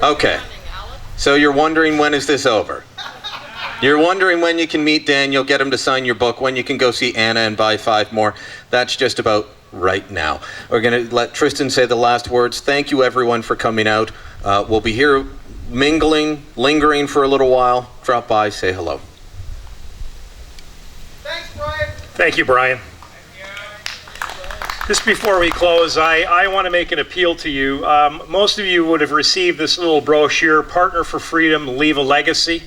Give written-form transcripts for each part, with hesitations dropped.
Okay, so you're wondering when is this over? You're wondering when you can meet Daniel, get him to sign your book, when you can go see Anna and buy 5 more. That's just about right now. We're going to let Tristan say the last words. Thank you, everyone, for coming out. We'll be here mingling, lingering for a little while. Drop by, say hello. Thanks, Brian. Thank you, Brian. Just before we close, I want to make an appeal to you. Most of you would have received this little brochure, Partner for Freedom, Leave a Legacy.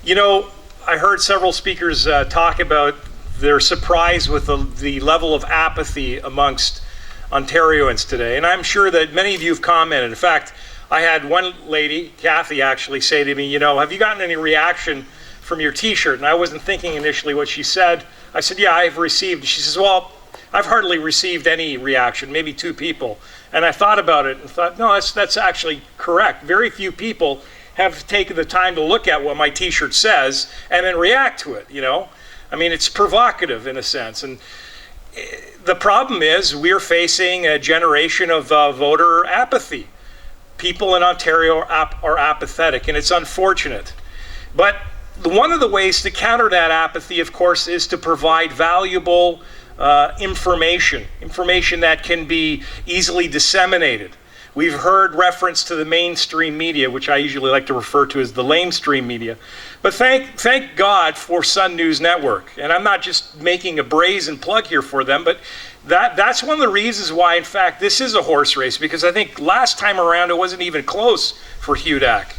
You know, I heard several speakers talk about their surprise with the level of apathy amongst Ontarians today. And I'm sure that many of you have commented. In fact, I had one lady, Kathy, actually say to me, you know, have you gotten any reaction from your t-shirt? And I wasn't thinking initially what she said. I said, yeah, I've received. She says, well, I've hardly received any reaction, maybe 2 people. And I thought about it and thought, no, that's actually correct. Very few people have taken the time to look at what my t-shirt says and then react to it, you know? I mean, it's provocative in a sense. And the problem is we're facing a generation of voter apathy. People in Ontario are apathetic, and it's unfortunate. But one of the ways to counter that apathy, of course, is to provide valuable information that can be easily disseminated. We've heard reference to the mainstream media, which I usually like to refer to as the lamestream media. But thank God for Sun News Network. And I'm not just making a brazen plug here for them, but that's one of the reasons why, in fact, this is a horse race, because I think last time around it wasn't even close for HUDAC.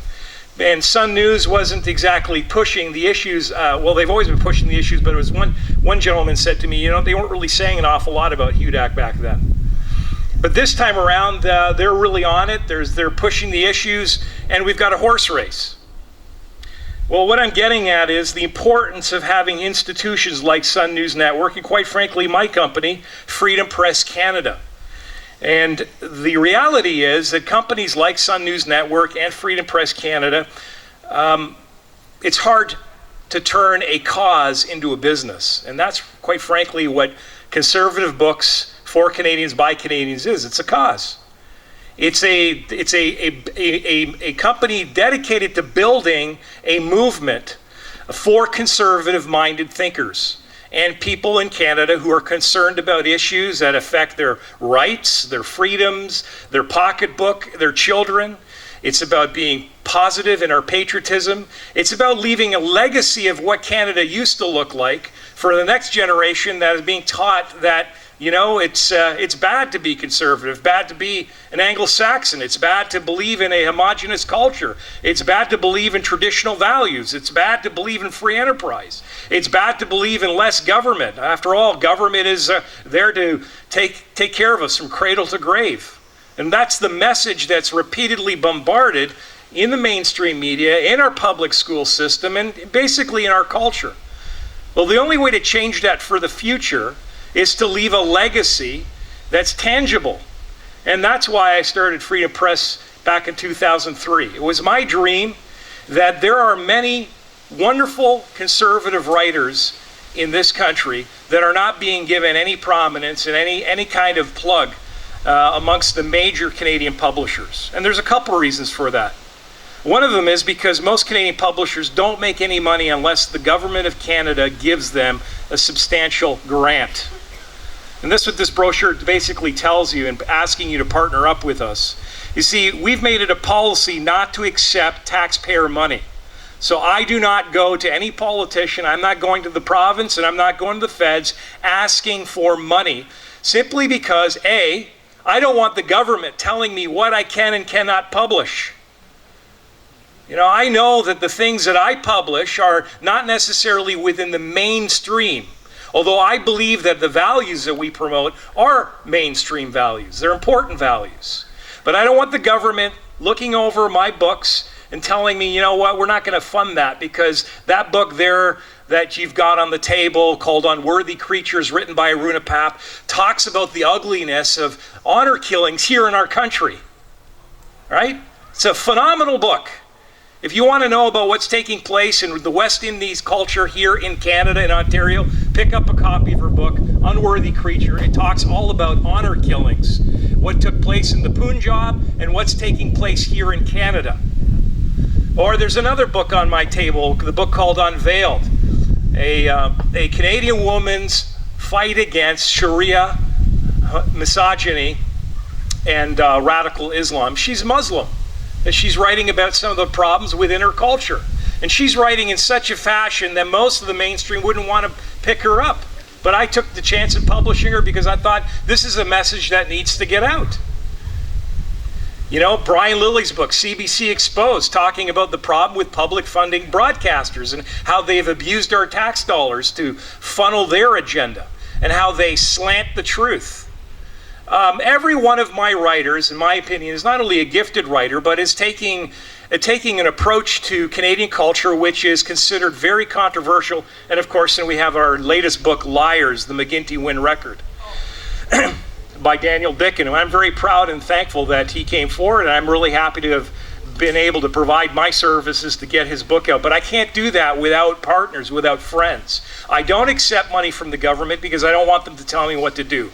And Sun News wasn't exactly pushing the issues. Well, they've always been pushing the issues, but it was one gentleman said to me, you know, they weren't really saying an awful lot about HUDAC back then. But this time around, they're really on it. They're pushing the issues, and we've got a horse race. Well, what I'm getting at is the importance of having institutions like Sun News Network, and quite frankly, my company, Freedom Press Canada. And the reality is that companies like Sun News Network and Freedom Press Canada, it's hard to turn a cause into a business. And that's quite frankly what conservative books for Canadians by Canadians is. It's a cause. It's a company dedicated to building a movement for conservative-minded thinkers and people in Canada who are concerned about issues that affect their rights, their freedoms, their pocketbook, their children. It's about being positive in our patriotism. It's about leaving a legacy of what Canada used to look like for the next generation that is being taught that, you know, it's bad to be conservative, bad to be an Anglo-Saxon. It's bad to believe in a homogenous culture. It's bad to believe in traditional values. It's bad to believe in free enterprise. It's bad to believe in less government. After all, government is there to take care of us from cradle to grave. And that's the message that's repeatedly bombarded in the mainstream media, in our public school system, and basically in our culture. Well, the only way to change that for the future is to leave a legacy that's tangible. And that's why I started Freedom Press back in 2003. It was my dream that there are many wonderful conservative writers in this country that are not being given any prominence and any kind of plug amongst the major Canadian publishers. And there's a couple reasons for that. One of them is because most Canadian publishers don't make any money unless the government of Canada gives them a substantial grant. And that's what this brochure basically tells you and asking you to partner up with us. You see, we've made it a policy not to accept taxpayer money. So I do not go to any politician, I'm not going to the province, and I'm not going to the feds asking for money, simply because A, I don't want the government telling me what I can and cannot publish. You know, I know that the things that I publish are not necessarily within the mainstream. Although I believe that the values that we promote are mainstream values. They're important values. But I don't want the government looking over my books and telling me, you know what, we're not going to fund that because that book there that you've got on the table called Unworthy Creatures, written by Aruna Papp, talks about the ugliness of honor killings here in our country. Right? It's a phenomenal book. If you want to know about what's taking place in the West Indies culture here in Canada and Ontario, pick up a copy of her book, Unworthy Creature. It talks all about honor killings, what took place in the Punjab and what's taking place here in Canada. Or there's another book on my table, the book called Unveiled, a Canadian woman's fight against Sharia, misogyny, and radical Islam. She's Muslim, and she's writing about some of the problems within her culture. And she's writing in such a fashion that most of the mainstream wouldn't want to pick her up. But I took the chance of publishing her because I thought this is a message that needs to get out. You know, Brian Lilly's book, CBC Exposed, talking about the problem with public funding broadcasters and how they've abused our tax dollars to funnel their agenda and how they slant the truth. Every one of my writers, in my opinion, is not only a gifted writer, but is taking an approach to Canadian culture which is considered very controversial. And of course, then we have our latest book, Liars, the Wynne record, by Dickin. And I'm very proud and thankful that he came forward, and I'm really happy to have been able to provide my services to get his book out. But I can't do that without partners, without friends. I don't accept money from the government because I don't want them to tell me what to do.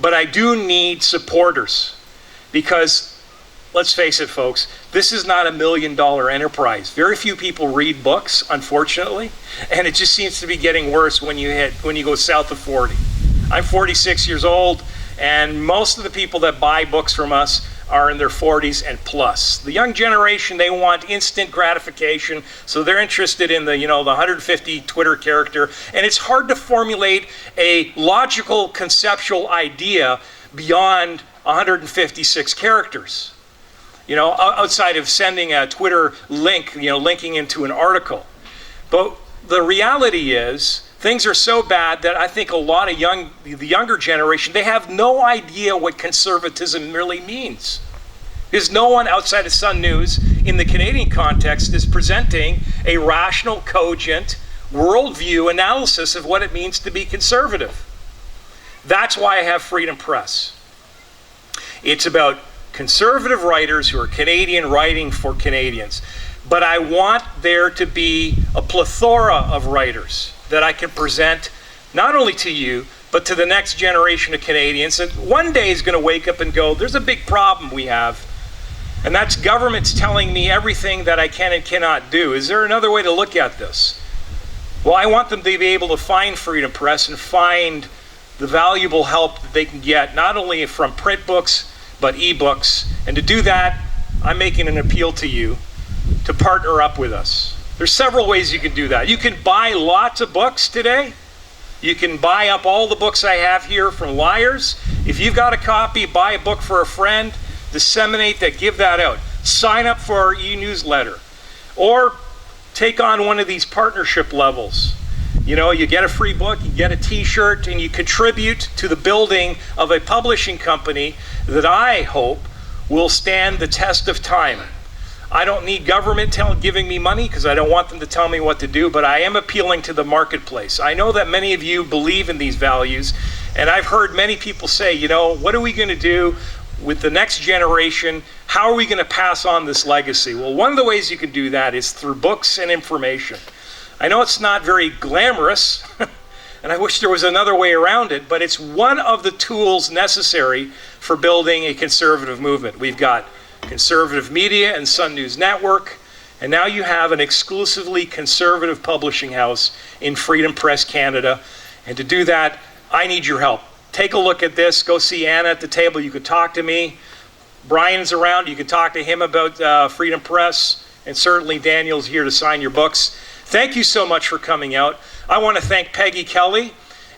But I do need supporters because, let's face it, folks, this is not $1 million enterprise. Very few people read books, unfortunately, and it just seems to be getting worse when you go south of 40. I'm 46 years old, and most of the people that buy books from us are in their 40s and plus. The young generation, they want instant gratification, so they're interested in the 150 Twitter character, and it's hard to formulate a logical conceptual idea beyond 156 characters. Outside of sending a Twitter link, linking into an article. But the reality is, things are so bad that I think a lot of the younger generation, they have no idea what conservatism really means. Because no one outside of Sun News in the Canadian context is presenting a rational, cogent, worldview analysis of what it means to be conservative. That's why I have Freedom Press. It's about conservative writers who are Canadian writing for Canadians. But I want there to be a plethora of writers that I can present not only to you, but to the next generation of Canadians that one day is going to wake up and go, there's a big problem we have, and that's government's telling me everything that I can and cannot do. Is there another way to look at this? Well, I want them to be able to find Freedom Press and find the valuable help that they can get, not only from print books, but ebooks. And to do that, I'm making an appeal to you to partner up with us. There's several ways you can do that. You can buy lots of books today. You can buy up all the books I have here from Liars. If you've got a copy, buy a book for a friend, disseminate that, give that out. Sign up for our e-newsletter. Or take on one of these partnership levels. You get a free book, you get a t-shirt, and you contribute to the building of a publishing company that I hope will stand the test of time. I don't need government giving me money because I don't want them to tell me what to do, but I am appealing to the marketplace. I know that many of you believe in these values, and I've heard many people say, what are we going to do with the next generation? How are we going to pass on this legacy? Well, one of the ways you can do that is through books and information. I know it's not very glamorous, and I wish there was another way around it, but it's one of the tools necessary for building a conservative movement. We've got conservative media and Sun News Network, and now you have an exclusively conservative publishing house in Freedom Press Canada. And to do that, I need your help. Take a look at this. Go see Anna at the table. You could talk to me. Brian's around. You can talk to him about Freedom Press, and certainly Daniel's here to sign your books. Thank you so much for coming out. I want to thank Peggy Kelly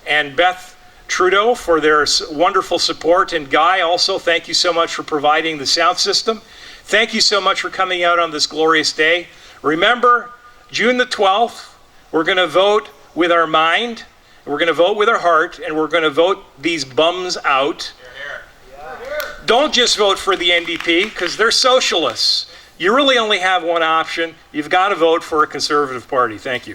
and Beth Trudeau for their wonderful support, and Guy also, thank you so much for providing the sound system. Thank you so much for coming out on this glorious day. Remember, June the 12th, we're going to vote with our mind, we're going to vote with our heart, and we're going to vote these bums out. Don't just vote for the NDP because they're socialists. You really only have one option. You've got to vote for a conservative party. Thank you.